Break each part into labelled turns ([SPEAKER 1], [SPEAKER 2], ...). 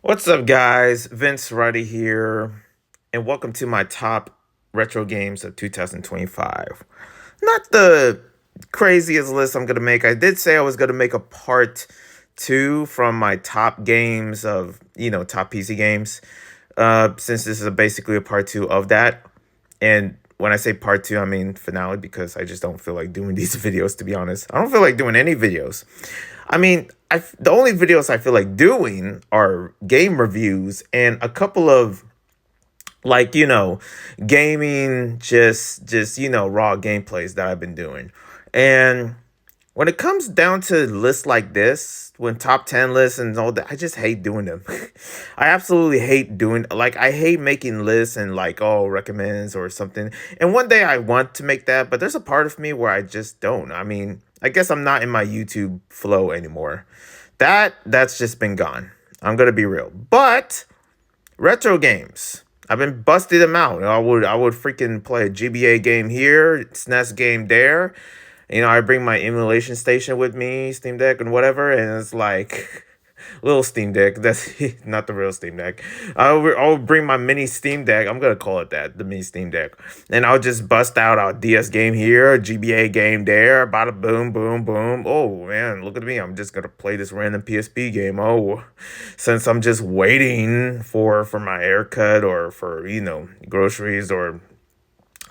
[SPEAKER 1] What's up, guys? Vince Ruddy here, and welcome to my top retro games of 2025. Not the craziest list I'm gonna make. I did say I was gonna make a part two from my top games of, top PC games. Since this is basically a part two of that. And when I say part two, I mean finale because I just don't feel like doing these videos, to be honest. I don't feel like doing any videos. I mean, the only videos I feel like doing are game reviews and a couple of like gaming just raw gameplays that I've been doing. And when it comes down to lists like this, when top 10 lists and all that, I just hate doing them. I absolutely hate doing, like, I hate making lists and, like, oh, recommends or something. And one day I want to make that, but there's a part of me where I just don't. I mean, I guess I'm not in my YouTube flow anymore. That's just been gone. I'm gonna be real. But retro games. I've been busting them out. I would freaking play a GBA game here, SNES game there. I bring my emulation station with me, Steam Deck and whatever, and it's like little Steam Deck. That's not the real Steam Deck. I'll bring my mini Steam Deck. I'm gonna call it that, the mini Steam Deck, and I'll just bust out a DS game here, a GBA game there, bada boom, boom, boom. Oh man, look at me! I'm just gonna play this random PSP game. Oh, since I'm just waiting for my haircut or for groceries or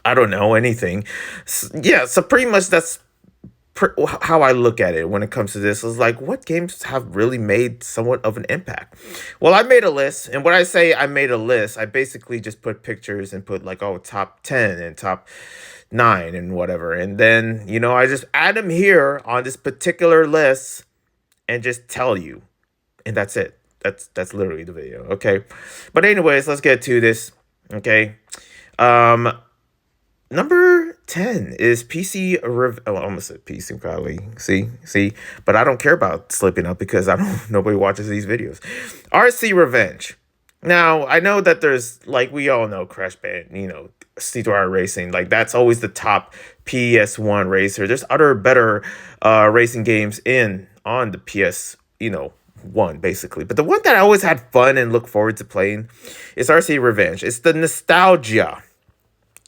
[SPEAKER 1] I don't know anything. Yeah, so pretty much that's how I look at it when it comes to this is like, what games have really made somewhat of an impact? Well, I made a list, and when I say I made a list, I basically just put pictures and put like, oh, top 10 and top 9 and whatever. And then, I just add them here on this particular list and just tell you. And that's it. That's literally the video. Okay. But anyways, let's get to this. Okay. Um Number 10 is I almost said PC probably. See, but I don't care about slipping up because I don't nobody watches these videos. RC Revenge. Now, I know that there's, like, we all know Crash Band, Street Fighter Racing, like that's always the top PS1 racer. There's other better racing games in on the PS, one basically. But the one that I always had fun and look forward to playing is RC Revenge. It's the nostalgia.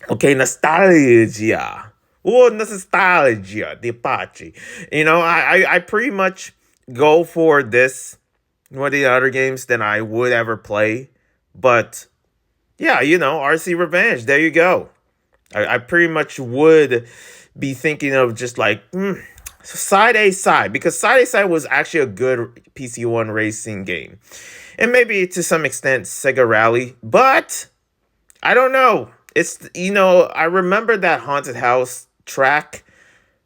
[SPEAKER 1] Okay, nostalgia. Oh, nostalgia, the Apache. I pretty much go for this more the other games than I would ever play. But yeah, RC Revenge. There you go. I pretty much would be thinking of just like side A side because side A side was actually a good PC1 racing game. And maybe to some extent Sega Rally, but I don't know. I remember that haunted house track.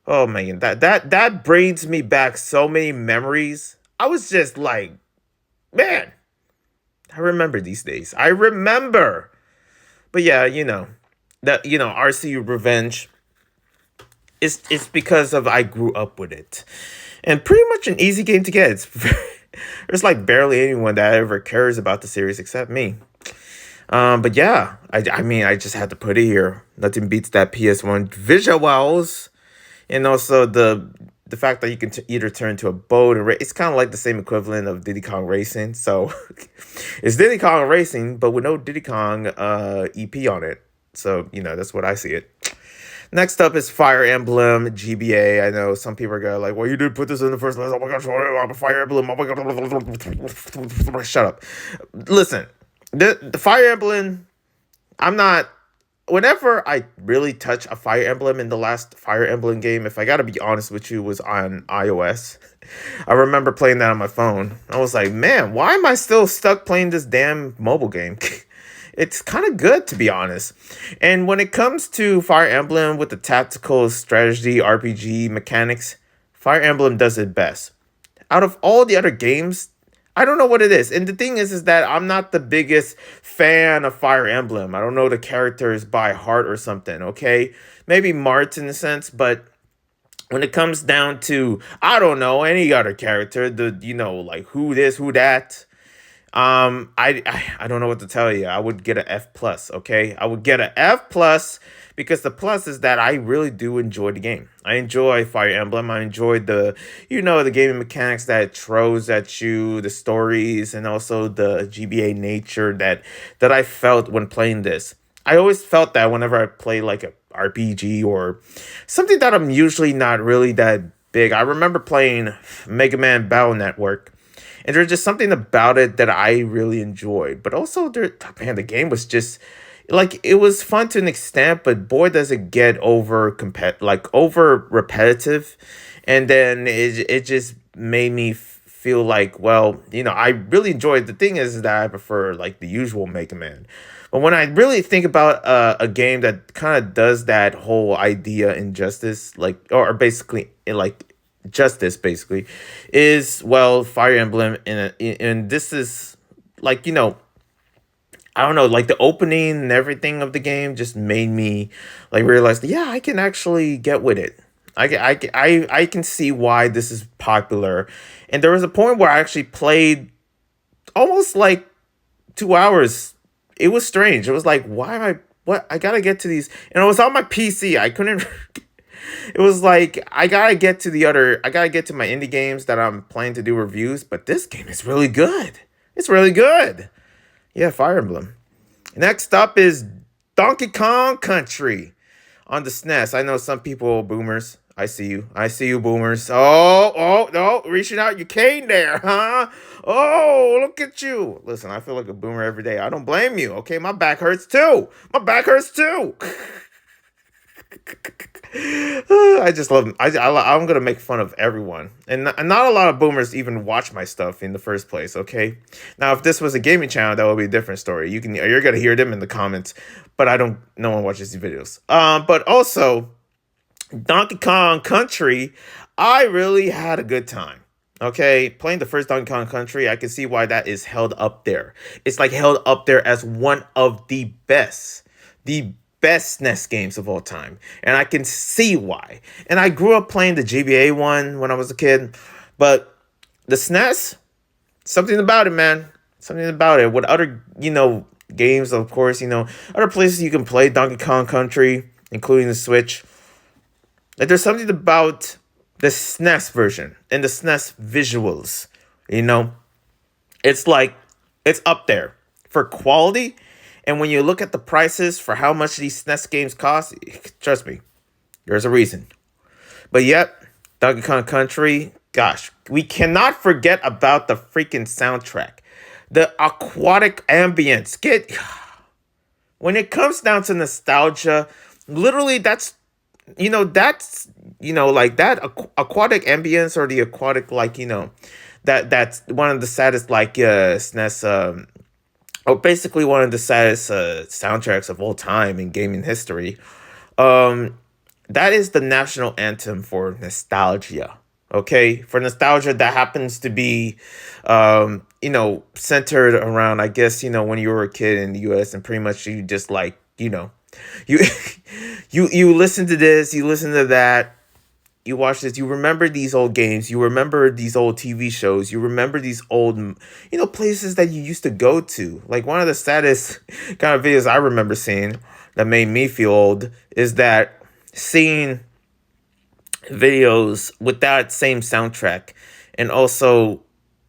[SPEAKER 1] Oh man, that brings me back so many memories. I was just like, man, I remember these days. I remember. But yeah, RC Revenge. It's because of I grew up with it. And pretty much an easy game to get. There's like barely anyone that ever cares about the series except me. But yeah, I mean, I just had to put it here. Nothing beats that PS1 visuals, and also the fact that you can either turn to a boat and it's kind of like the same equivalent of Diddy Kong Racing. So it's Diddy Kong Racing, but with no Diddy Kong EP on it. So that's what I see it. Next up is Fire Emblem GBA. I know some people are gonna like, well, you did put this in the first list. Oh my gosh, Fire Emblem. Oh my god, shut up. Listen, the Fire Emblem. I'm not. Whenever I really touch a Fire Emblem in the last Fire Emblem game, if I gotta be honest with you, was on iOS. I remember playing that on my phone. I was like, man, why am I still stuck playing this damn mobile game? It's kind of good, to be honest. And when it comes to Fire Emblem with the tactical strategy RPG mechanics, Fire Emblem does it best. Out of all the other games, I don't know what it is. And the thing is that I'm not the biggest fan of Fire Emblem. I don't know the characters by heart or something, okay? Maybe Mart in a sense, but when it comes down to, I don't know, any other character, like who this, who that, I don't know what to tell you. I would get an F plus. Okay, I would get an F plus because the plus is that I really do enjoy the game. I enjoy Fire Emblem. I enjoy the gaming mechanics that it throws at you, the stories, and also the GBA nature that I felt when playing this. I always felt that whenever I play like a RPG or something that I'm usually not really that big. I remember playing Mega Man Battle Network, and there's just something about it that I really enjoyed. But also, man, the game was just like it was fun to an extent, but boy, does it get over repetitive, and then it just made me feel like, well, I really enjoyed. The thing is that I prefer like the usual Mega Man. But when I really think about a game that kind of does that whole idea injustice, like or basically like justice, basically, is well Fire Emblem, and this is like I don't know, like the opening and everything of the game just made me like realize, yeah, I can actually get with it. I can see why this is popular, and there was a point where I actually played almost like 2 hours. It was strange. It was like, why am I? What I gotta get to these, and it was on my PC. I couldn't. It was like I gotta get to the other. I gotta get to my indie games that I'm planning to do reviews. But this game is really good. It's really good. Yeah, Fire Emblem. Next up is Donkey Kong Country on the SNES. I know some people boomers. I see you. I see you, boomers. Oh, no, reaching out your cane there, huh? Oh, look at you. Listen, I feel like a boomer every day. I don't blame you. Okay, my back hurts too. My back hurts too. I just love them. I'm gonna make fun of everyone, and not a lot of boomers even watch my stuff in the first place. Okay, now if this was a gaming channel, that would be a different story. You're gonna hear them in the comments, but I don't. No one watches these videos. But also Donkey Kong Country, I really had a good time. Okay, playing the first Donkey Kong Country, I can see why that is held up there. It's like held up there as one of the best SNES games of all time. And I can see why. And I grew up playing the GBA one when I was a kid, but the SNES, something about it, man. Something about it. With other, games, of course, other places you can play Donkey Kong Country, including the Switch. Like there's something about the SNES version and the SNES visuals, you know? It's like it's up there for quality. And when you look at the prices for how much these SNES games cost, trust me, there's a reason. But yep, Donkey Kong Country, gosh, we cannot forget about the freaking soundtrack. The aquatic ambience. When it comes down to nostalgia, literally like that aquatic ambience or the aquatic that's one of the saddest SNES or basically one of the saddest soundtracks of all time in gaming history. Um, that is the national anthem for nostalgia. Okay, for nostalgia that happens to be, centered around, I guess, when you were a kid in the U.S. and pretty much you just you you listen to this, you listen to that, you watch this, you remember these old games, you remember these old TV shows, you remember these old, places that you used to go to. Like one of the saddest kind of videos I remember seeing that made me feel old is that seeing videos with that same soundtrack and also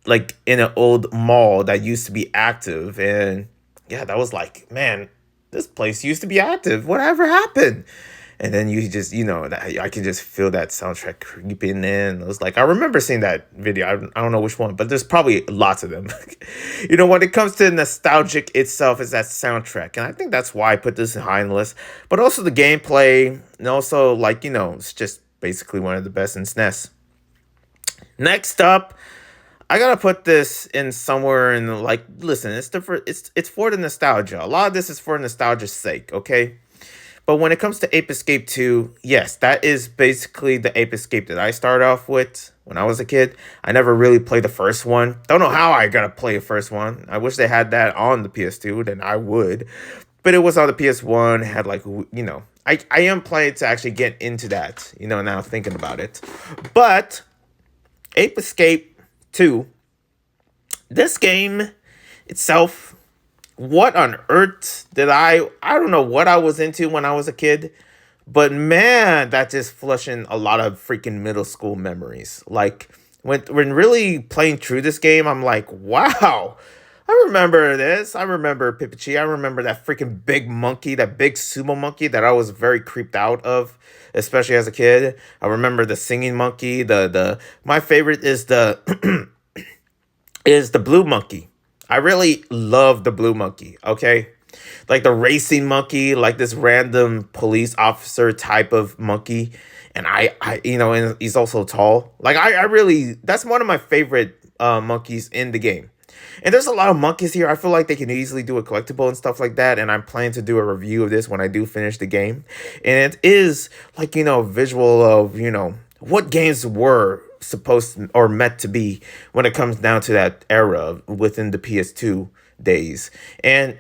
[SPEAKER 1] like in an old mall that used to be active. And yeah, that was like, man, this place used to be active. Whatever happened? And then you just, I can just feel that soundtrack creeping in. It was like, I remember seeing that video. I don't know which one, but there's probably lots of them. When it comes to nostalgic itself, is that soundtrack. And I think that's why I put this high on the list. But also the gameplay, and also, it's just basically one of the best in SNES. Next up, I gotta put this in somewhere in listen, it's for the nostalgia. A lot of this is for nostalgia's sake, okay? But when it comes to Ape Escape 2, yes, that is basically the Ape Escape that I started off with when I was a kid. I never really played the first one. Don't know how I got to play the first one. I wish they had that on the PS2, then I would. But it was on the PS1, had I am planning to actually get into that, now thinking about it. But Ape Escape 2, this game itself, what on earth did I don't know what I was into when I was a kid, but man, that just flushing a lot of freaking middle school memories. Like when really playing through this game, I'm like, wow. I remember this. I remember Pipichi. I remember that freaking big monkey, that big sumo monkey that I was very creeped out of, especially as a kid. I remember the singing monkey. The my favorite is the is the blue monkey. I really love the blue monkey. Okay, like the racing monkey, like this random police officer type of monkey. And and he's also tall. Like I really, that's one of my favorite monkeys in the game. And there's a lot of monkeys here. I feel like they can easily do a collectible and stuff like that. And I'm planning to do a review of this when I do finish the game. And it is like, a visual of, what games were supposed or meant to be when it comes down to that era within the PS2 days. And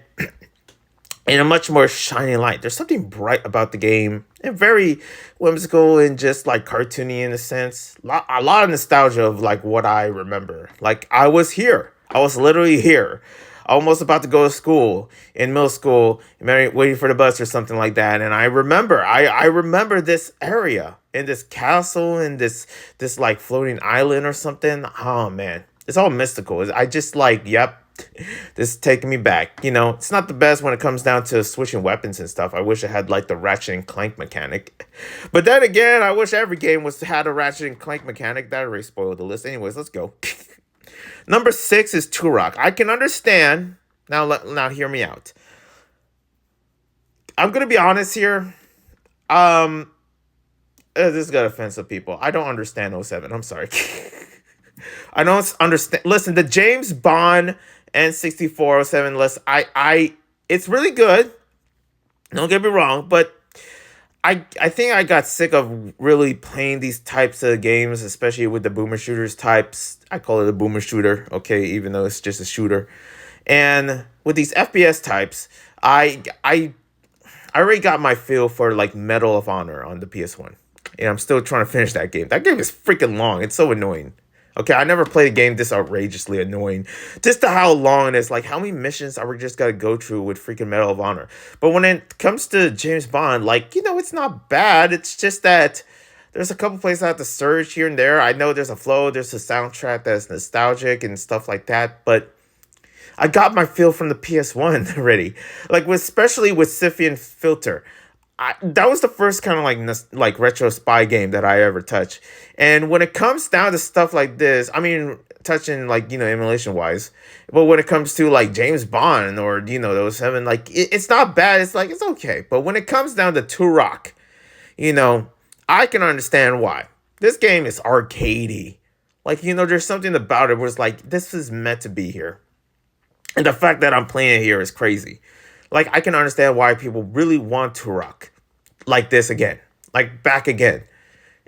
[SPEAKER 1] in a much more shining light. There's something bright about the game and very whimsical and just like cartoony in a sense. A lot of nostalgia of like what I remember. Like I was here. I was literally here. Almost about to go to school in middle school, waiting for the bus or something like that. And I remember this area and this castle and this like floating island or something. Oh man, it's all mystical. I just like, yep, this is taking me back. It's not the best when it comes down to switching weapons and stuff. I wish it had like the Ratchet and Clank mechanic. But then again, I wish every game had a Ratchet and Clank mechanic. That already spoiled the list. Anyways, let's go. Number 6 is Turok. I can understand. Now hear me out. I'm gonna be honest here. Um, this is gonna offend some people. I don't understand '07. I'm sorry. I don't understand. Listen, the James Bond N64 list. It's really good. Don't get me wrong, but I think I got sick of really playing these types of games, especially with the boomer shooters types. I call it a boomer shooter, okay, even though it's just a shooter. And with these FPS types, I already got my feel for like Medal of Honor on the PS1. And I'm still trying to finish that game. That game is freaking long. It's so annoying. Okay, I never played a game this outrageously annoying. Just to how long it is, like how many missions are we just gotta go through with freaking Medal of Honor. But when it comes to James Bond, like, it's not bad. It's just that there's a couple places I have to search here and there. I know there's a flow, there's a soundtrack that's nostalgic and stuff like that, but I got my feel from the PS1 already. Like, especially with Siphon Filter. That was the first kind of like retro spy game that I ever touched. And when it comes down to stuff like this, I mean, touching like, emulation wise, but when it comes to like James Bond or, those seven, like it's not bad. It's like, it's okay. But when it comes down to Turok, I can understand why. This game is arcadey. Like, there's something about it where it's like, this is meant to be here. And the fact that I'm playing it here is crazy. Like, I can understand why people really want Turok like this again, like back again.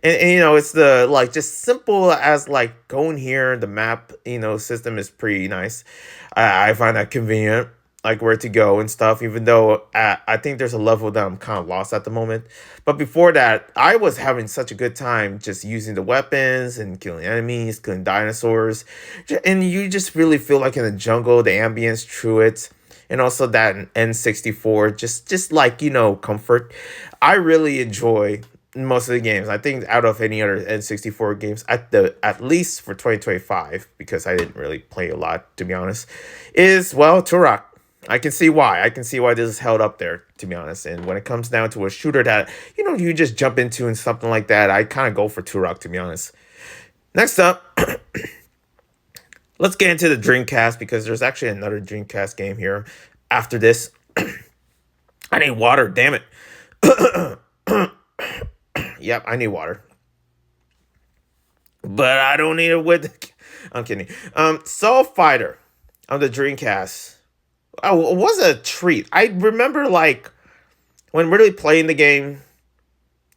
[SPEAKER 1] And it's the like just simple as like going here. The map, system is pretty nice. I find that convenient, like where to go and stuff. Even though I think there's a level that I'm kind of lost at the moment. But before that, I was having such a good time just using the weapons and killing enemies, killing dinosaurs, and you just really feel like in the jungle. The ambience through it. And also that N64, just like, comfort. I really enjoy most of the games. I think out of any other N64 games, at least for 2025, because I didn't really play a lot, to be honest, is, well, Turok. I can see why. I can see why this is held up there, to be honest. And when it comes down to a shooter that, you just jump into and something like that, I kind of go for Turok, to be honest. Next up, let's get into the Dreamcast, because there's actually another Dreamcast game here after this. I need water, damn it. Yep, I need water. But I don't need it with... I'm kidding. Soul Fighter on the Dreamcast. Oh, it was a treat. I remember, like, when really playing the game,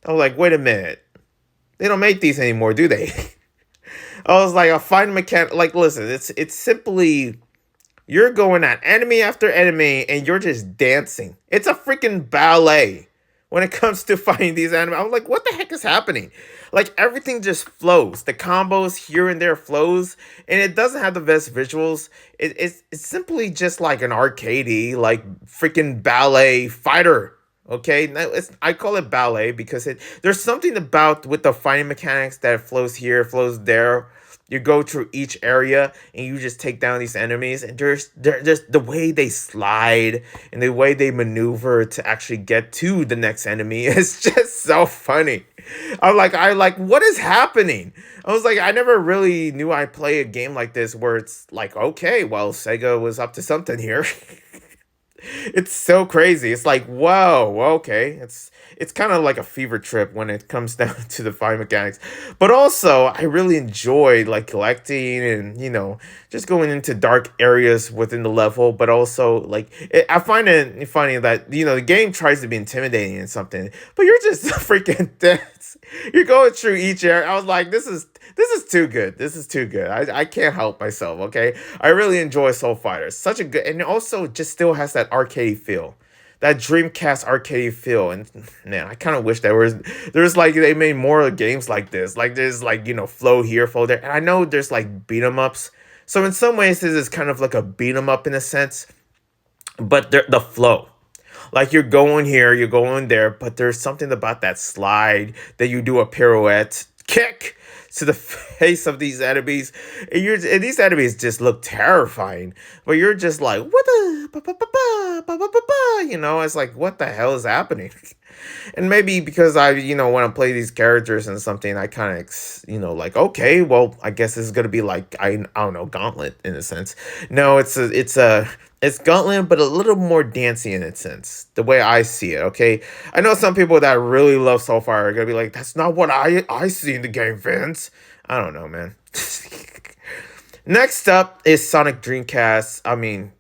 [SPEAKER 1] I was like, wait a minute. They don't make these anymore, do they? I was like, I'll find mechanic. Like, listen, it's simply, you're going at enemy after enemy and you're just dancing. It's a freaking ballet when it comes to fighting these enemies. I was like, what the heck is happening? Like everything just flows. The combos here and there flows, and it doesn't have the best visuals. It's simply just like an arcadey, like freaking ballet fighter. Okay, now I call it ballet because there's something about with the fighting mechanics that flows here, flows there. You go through each area and you just take down these enemies, and they're just the way they slide and the way they maneuver to actually get to the next enemy is just so funny. I like what is happening? I was like, I never really knew I play a game like this where it's like, okay, well, Sega was up to something here. It's so crazy. It's like, whoa, okay. It's kind of like a fever trip when it comes down to the fight mechanics. But also, I really enjoy like collecting and just going into dark areas within the level. But also, like I find it funny that the game tries to be intimidating and something, but you're just freaking dense. You're going through each area. I was like, this is too good. This is too good. I can't help myself. Okay, I really enjoy Soul Fighter. Such a good, and it also just still has that arcade feel, that Dreamcast arcade feel. And man, I kind of wish there's like they made more games like this. Like there's like flow here, flow there. And I know there's like beat 'em ups. So in some ways, this is kind of like a beat 'em up in a sense, but the flow. Like you're going here, you're going there, but there's something about that slide that you do a pirouette kick to the face of these enemies, and these enemies just look terrifying. But you're just like, what the, ba, ba, ba, ba, ba, ba, ba, ba, it's like, what the hell is happening? And maybe because when I play these characters and something, I kind of, like, okay, well, I guess this is gonna be like I don't know, Gauntlet in a sense. No, it's Gauntlet, but a little more dancey in its sense, the way I see it. Okay, I know some people that really love Soul Fire are gonna be like, that's not what I see in the game, Vince. I don't know, man. Next up is Sonic Dreamcast. I mean,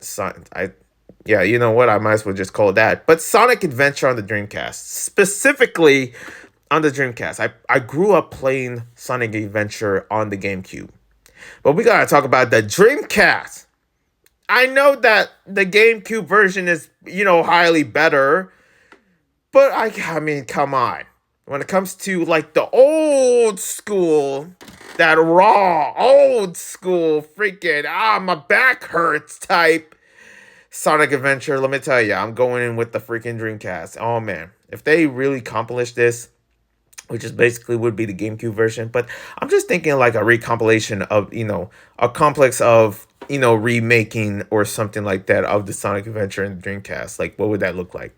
[SPEAKER 1] yeah, you know what? I might as well just call it that. But Sonic Adventure on the Dreamcast, specifically on the Dreamcast. I grew up playing Sonic Adventure on the GameCube. But we gotta talk about the Dreamcast. I know that the GameCube version is, highly better, but I mean, come on. When it comes to like the old school, that raw, old school freaking, my back hurts type Sonic Adventure, let me tell you, I'm going in with the freaking Dreamcast. Oh man, if they really accomplish this, which is basically would be the GameCube version, but I'm just thinking like a recompilation of, a complex of, remaking or something like that of the Sonic Adventure and the Dreamcast. Like, what would that look like?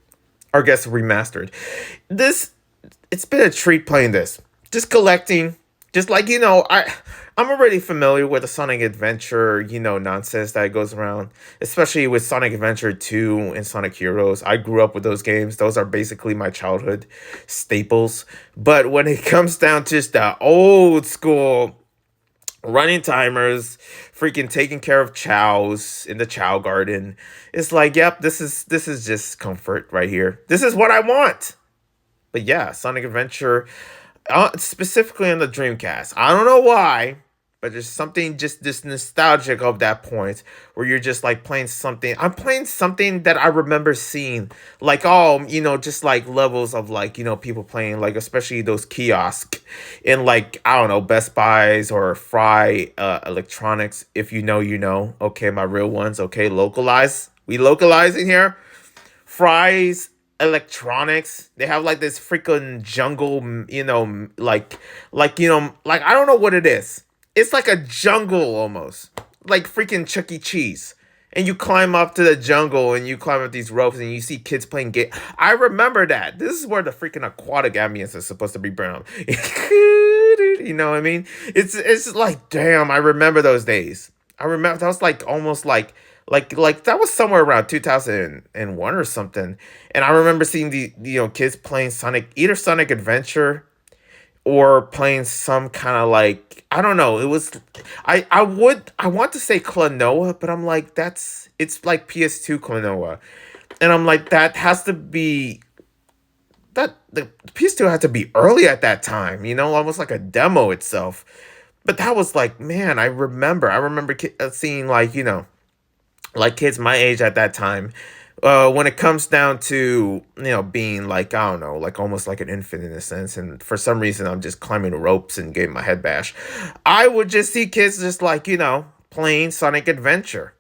[SPEAKER 1] Or I guess remastered. This, it's been a treat playing this. Just collecting, just like, I'm already familiar with the Sonic Adventure, nonsense that goes around, especially with Sonic Adventure 2 and Sonic Heroes. I grew up with those games. Those are basically my childhood staples. But when it comes down to just the old school running timers, freaking taking care of chows in the chow garden, it's like, yep, this is just comfort right here. This is what I want. But yeah, Sonic Adventure, specifically on the Dreamcast. I don't know why, but there's something just this nostalgic of that point where you're just like playing something. I'm playing something that I remember seeing, like just like levels of like people playing, like especially those kiosks in like I don't know, Best Buys or Fry Electronics. If you know, you know. Okay, my real ones. Okay, localize. We localizing here. Fry's Electronics. They have like this freaking jungle, like I don't know what it is. It's like a jungle almost, like freaking Chuck E. Cheese. And you climb up to the jungle and you climb up these ropes and you see kids playing game. I remember that. This is where the freaking aquatic ambience is supposed to be brought up. You know what I mean? It's like, damn, I remember those days. I remember that was like almost like that was somewhere around 2001 or something. And I remember seeing the kids playing either Sonic Adventure or playing some kind of like I don't know. It was I want to say Klonoa, but I'm like it's like PS2 Klonoa, and I'm like that has to be that the PS2 had to be early at that time, almost like a demo itself. But that was like, man, I remember seeing like like kids my age at that time when it comes down to being like, I don't know, like almost like an infant in a sense, and for some reason I'm just climbing the ropes and getting my head bashed, I would just see kids just like playing Sonic Adventure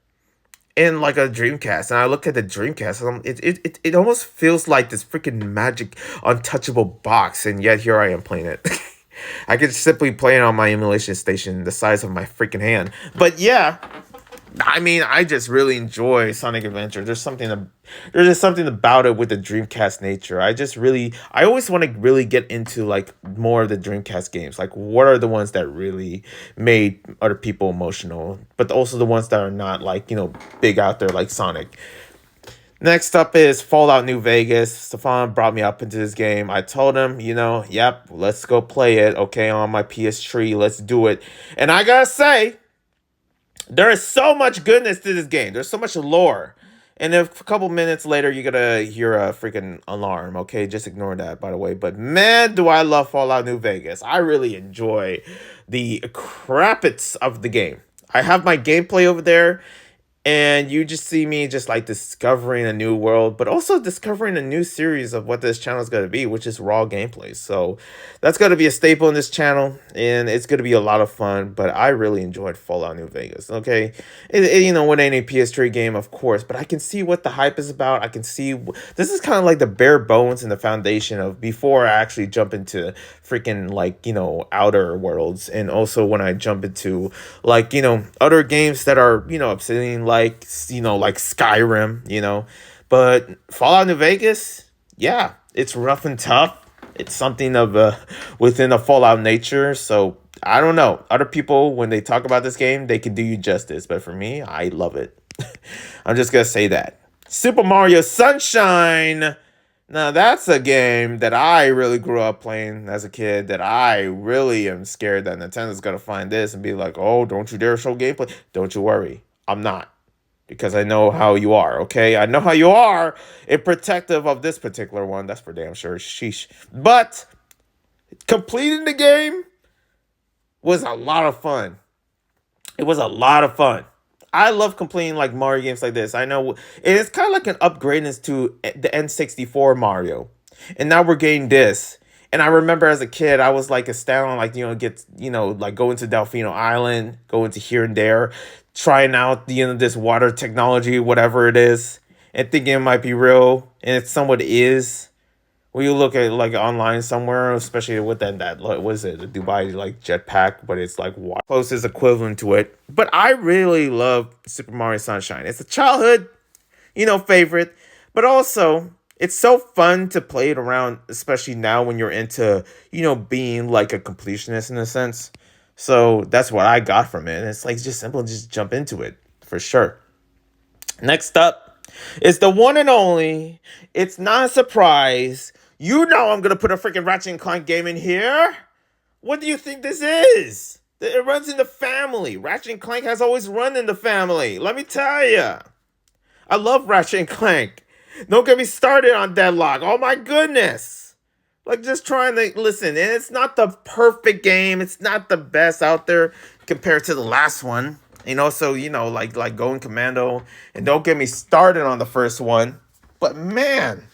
[SPEAKER 1] in like a Dreamcast, and I look at the Dreamcast, and it almost feels like this freaking magic untouchable box, and yet here I am playing it. I could simply play it on my emulation station the size of my freaking hand. But yeah, I mean, I just really enjoy Sonic Adventure. There's just something about it with the Dreamcast nature. I always want to really get into like more of the Dreamcast games. Like, what are the ones that really made other people emotional, but also the ones that are not like big out there like Sonic. Next up is Fallout New Vegas. Stefan brought me up into this game. I told him, yep, let's go play it. Okay, on my PS3, let's do it. And I gotta say, there is so much goodness to this game. There's so much lore. And if a couple minutes later you're gonna hear a freaking alarm, okay? Just ignore that, by the way. But man, do I love Fallout New Vegas. I really enjoy the crappets of the game. I have my gameplay over there, and you just see me just like discovering a new world, but also discovering a new series of what this channel is going to be, which is raw gameplay. So that's going to be a staple in this channel, and it's going to be a lot of fun. But I really enjoyed Fallout New Vegas. Okay, with any PS3 game, of course, but I can see what the hype is about. I can see this is kind of like the bare bones and the foundation of before I actually jump into freaking like outer worlds, and also when I jump into like other games that are obsidian like Skyrim, but Fallout New Vegas, yeah, it's rough and tough. It's something of a within a Fallout nature. So I don't know, other people when they talk about this game they can do you justice, but for me I love it. I'm just gonna say that. Super Mario Sunshine. Now that's a game that I really grew up playing as a kid, that I really am scared that Nintendo's gonna find this and be like, oh, don't you dare show gameplay. Don't you worry, I'm not. Because I know how you are, okay? I know how you are in protective of this particular one. That's for damn sure. Sheesh. But completing the game was a lot of fun. It was a lot of fun. I love completing like Mario games like this. I know it's kind of like an upgradance to the N64 Mario, and now we're getting this. And I remember as a kid, I was like astounded, like get like going to Delfino Island, going to here and there, trying out this water technology, whatever it is, and thinking it might be real, and it somewhat is. When you look at like online somewhere, especially with that what was it, the Dubai like jetpack, but it's like closest equivalent to it. But I really love Super Mario Sunshine. It's a childhood, favorite, but also it's so fun to play it around, especially now when you're into, being like a completionist in a sense. So that's what I got from it. And it's like just simple, just jump into it for sure. Next up is the one and only. It's not a surprise. You know I'm gonna put a freaking Ratchet and Clank game in here. What do you think this is? It runs in the family. Ratchet and Clank has always run in the family. Let me tell you. I love Ratchet and Clank. Don't get me started on Deadlock. Oh my goodness. Like just trying to listen. And it's not the perfect game. It's not the best out there compared to the last one. So like going commando. And don't get me started on the first one. But man,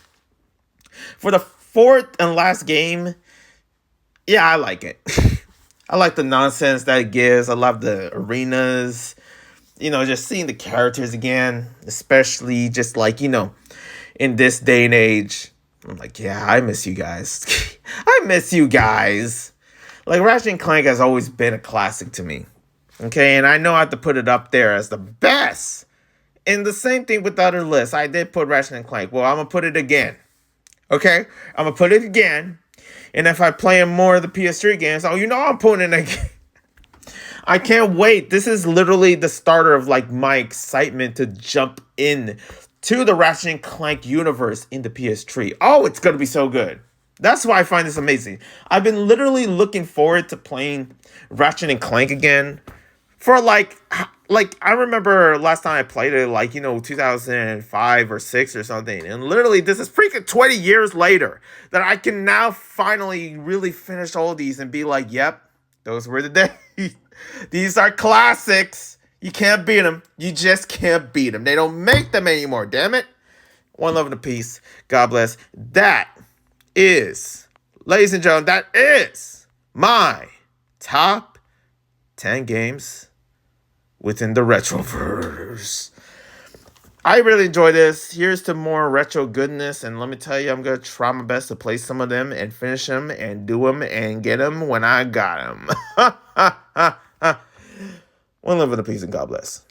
[SPEAKER 1] for the fourth and last game, yeah, I like it. I like the nonsense that it gives. I love the arenas. Just seeing the characters again, especially just like, in this day and age. I'm like, yeah, I miss you guys. I miss you guys. Like, Ratchet and Clank has always been a classic to me. Okay, and I know I have to put it up there as the best. And the same thing with the other list. I did put Ratchet and Clank. Well, I'm going to put it again. Okay? I'm going to put it again. And if I play more of the PS3 games, I'm putting it again. I can't wait. This is literally the starter of like my excitement to jump in to the Ratchet and Clank universe in the PS3. Oh, it's going to be so good. That's why I find this amazing. I've been literally looking forward to playing Ratchet and Clank again for like I remember last time I played it 2005 or 6 or something, and literally this is freaking 20 years later that I can now finally really finish all these and be like, yep, those were the days. These are classics. You can't beat them. You just can't beat them. They don't make them anymore, damn it. One love and a peace. God bless. That is, ladies and gentlemen, that is my top 10 games within the Retroverse. I really enjoy this. Here's to more retro goodness, and let me tell you, I'm gonna try my best to play some of them and finish them and do them and get them when I got them. One love and a peace and God bless.